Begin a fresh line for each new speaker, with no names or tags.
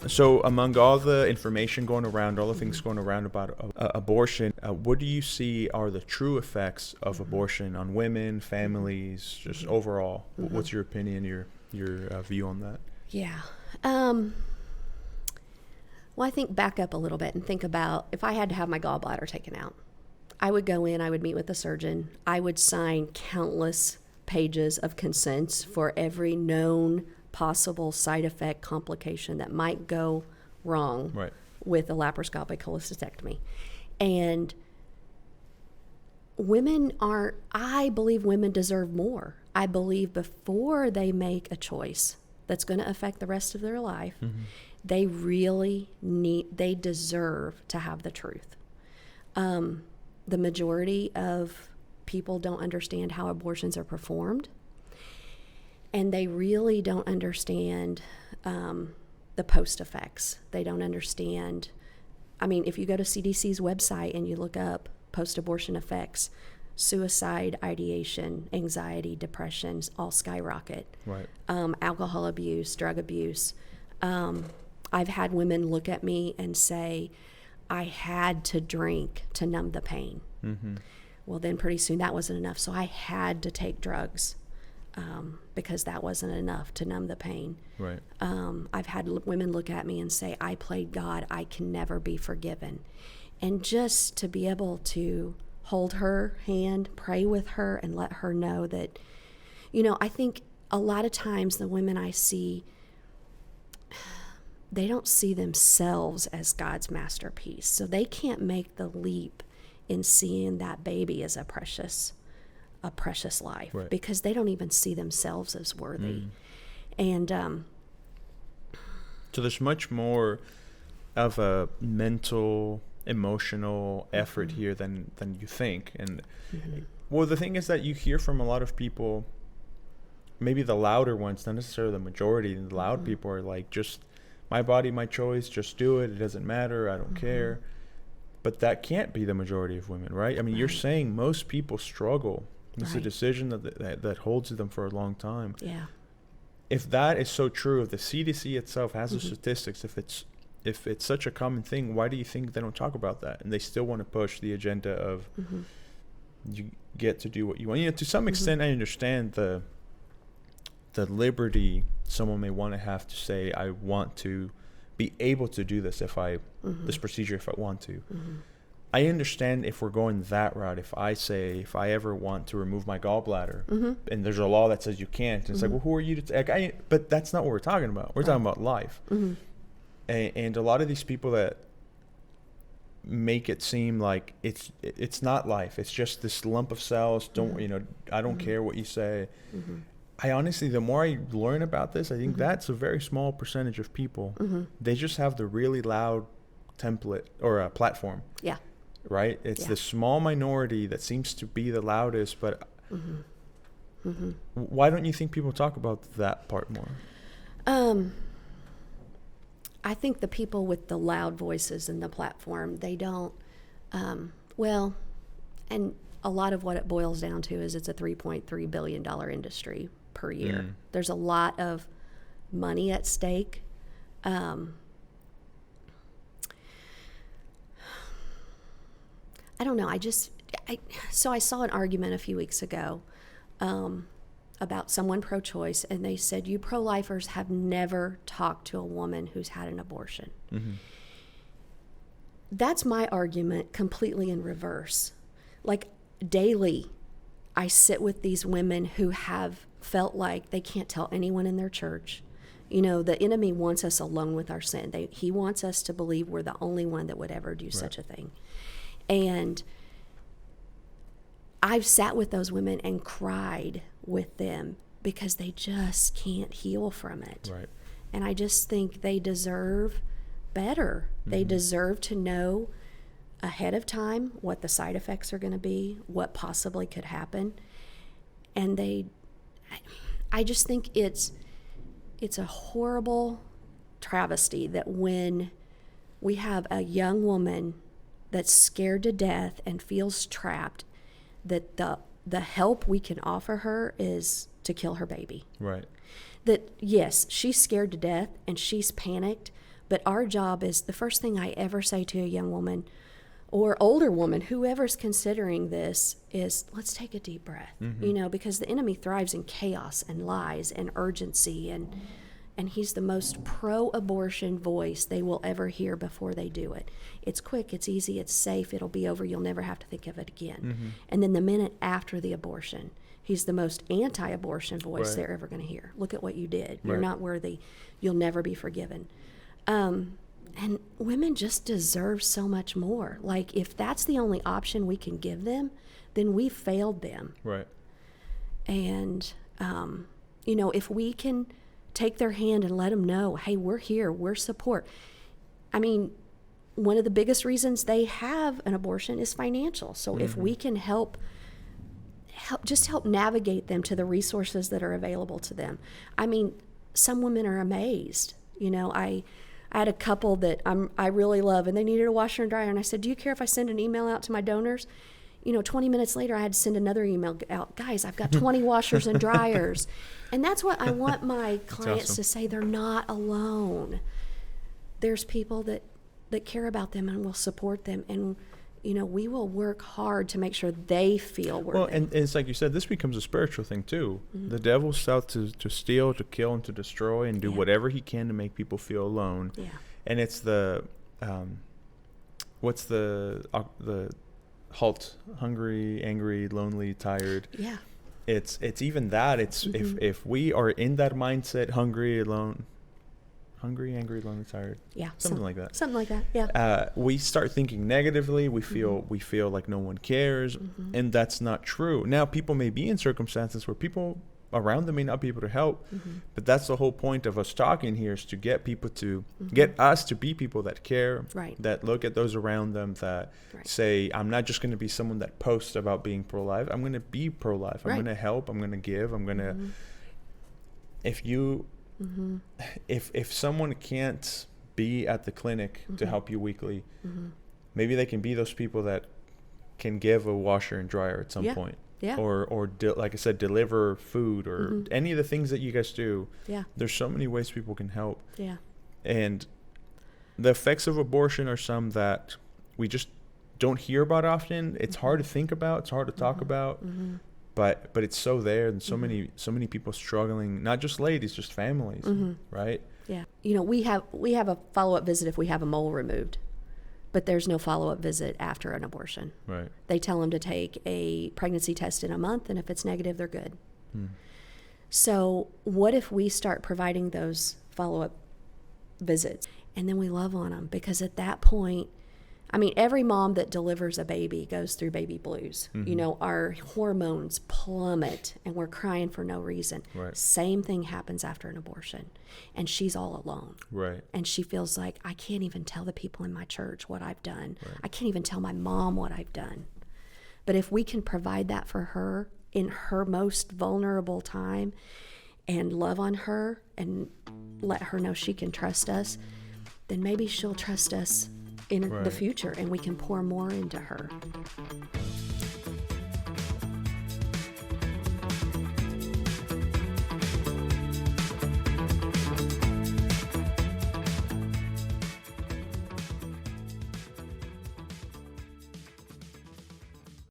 So among all the information going around, all the things going around about abortion, what do you see are the true effects of abortion on women, families, just overall? What's your opinion, your view on that?
Yeah. Well, I think back up a little bit and think about if I had to have my gallbladder taken out, I would go in, I would meet with the surgeon, I would sign countless pages of consents for every known possible side effect complication that might go wrong
Right.
with a laparoscopic cholecystectomy. And women aren't, I believe women deserve more. I believe before they make a choice that's going to affect the rest of their life, they really they deserve to have the truth. The majority of people don't understand how abortions are performed, and they really don't understand the post effects. They don't understand. I mean, if you go to CDC's website and you look up post-abortion effects, suicide, ideation, anxiety, depression, all skyrocket.
Right.
Alcohol abuse, drug abuse. I've had women look at me and say, I had to drink to numb the pain. Well, then pretty soon that wasn't enough. So I had to take drugs because that wasn't enough to numb the pain.
Right.
I've had women look at me and say, I played God, I can never be forgiven. And just to be able to hold her hand, pray with her, and let her know that, I think a lot of times the women I see, they don't see themselves as God's masterpiece. So they can't make the leap in seeing that baby as a precious life,
Right.
because they don't even see themselves as worthy. And
So there's much more of a mental, emotional effort here than you think. And well, the thing is that you hear from a lot of people, maybe the louder ones, not necessarily the majority. The loud people are like, just my body, my choice, just do it. It doesn't matter. I don't care. But that can't be the majority of women, right? I mean, you're saying most people struggle. It's a decision that holds them for a long time.
yeah,
If that is so true, if the CDC itself has the statistics, if it's such a common thing, why do you think they don't talk about that? And they still want to push the agenda of you get to do what you want. To some extent, I understand the liberty someone may want to have to say, I want to be able to do this this procedure if I want to. I understand if we're going that route. If I ever want to remove my gallbladder, and there's a law that says you can't, and it's like, well, who are you to but that's not what we're talking about. We're talking about life. And a lot of these people that make it seem like it's not life. It's just this lump of cells. I don't care what you say. I honestly, the more I learn about this, I think that's a very small percentage of people. They just have the really loud template or a platform.
yeah.
Right? It's the small minority that seems to be the loudest, but why don't you think people talk about that part more?
I think the people with the loud voices and the platform, they don't, and a lot of what it boils down to is it's a $3.3 billion industry per year. There's a lot of money at stake. I don't know. So I saw an argument a few weeks ago about someone pro-choice, and they said, you pro-lifers have never talked to a woman who's had an abortion. That's my argument completely in reverse. Like daily, I sit with these women who have felt like they can't tell anyone in their church. The enemy wants us alone with our sin. He wants us to believe we're the only one that would ever do such a thing. And I've sat with those women and cried with them because they just can't heal from it.
Right.
And I just think they deserve better. They deserve to know ahead of time what the side effects are going to be, what possibly could happen. And I just think it's a horrible travesty that when We have a young woman that's scared to death and feels trapped, that the help we can offer her is to kill her baby.
Right.
That, yes, she's scared to death and she's panicked, but our job is, the first thing I ever say to a young woman or older woman, whoever's considering this, is let's take a deep breath, because the enemy thrives in chaos and lies and urgency, and he's the most pro-abortion voice they will ever hear before they do it. It's quick, it's easy, it's safe, it'll be over, you'll never have to think of it again. And then the minute after the abortion, he's the most anti-abortion voice
Right.
they're ever going to hear. Look at what you did. You're
Right.
not worthy. You'll never be forgiven. And women just deserve so much more. Like, if that's the only option we can give them, then we failed them.
Right.
And, if we can take their hand and let them know, hey, we're here, we're support. I mean, one of the biggest reasons they have an abortion is financial. So if we can help navigate them to the resources that are available to them. I mean, some women are amazed. I had a couple that I really love, and they needed a washer and dryer. And I said, do you care if I send an email out to my donors? 20 minutes later, I had to send another email out. Guys, I've got 20 washers and dryers. And that's what I want my clients
awesome.
to say. They're not alone. There's people that care about them and will support them. And, we will work hard to make sure they feel worthy.
Well, and it's like you said, this becomes a spiritual thing too. The devil's out to steal, to kill, and to destroy, and do whatever he can to make people feel alone.
Yeah.
And it's the what's the halt, hungry, angry, lonely, tired.
Yeah.
It's even that. It's if we are in that mindset, hungry, angry, lonely, tired.
Yeah.
Something like that.
Something like that. Yeah.
We start thinking negatively. We feel like no one cares, and that's not true. Now, people may be in circumstances where people around them may not be able to help, but that's the whole point of us talking here, is to get people to get us to be people that care,
Right.
that look at those around them, that
Right.
say, I'm not just going to be someone that posts about being pro-life. I'm going to be pro-life. I'm
Right.
going to help. I'm going to give. I'm going to. If you. If someone can't be at the clinic to help you weekly, maybe they can be those people that can give a washer and dryer at some point.
Yeah.
Or like I said, deliver food, or any of the things that you guys do.
Yeah.
There's so many ways people can help.
Yeah.
And the effects of abortion are some that we just don't hear about often. It's hard to think about. It's hard to talk about. But it's so there, and so many people struggling, not just ladies, just families, right?
Yeah. We have a follow-up visit if we have a mole removed, but there's no follow-up visit after an abortion.
Right.
They tell them to take a pregnancy test in a month, and if it's negative, they're good. So what if we start providing those follow-up visits, and then we love on them? Because at that point, I mean, every mom that delivers a baby goes through baby blues. Our hormones plummet and we're crying for no reason.
Right.
Same thing happens after an abortion. And she's all alone.
Right.
And she feels like, I can't even tell the people in my church what I've done. Right. I can't even tell my mom what I've done. But if we can provide that for her in her most vulnerable time and love on her and let her know she can trust us, then maybe she'll trust us in the future, and we can pour more into her.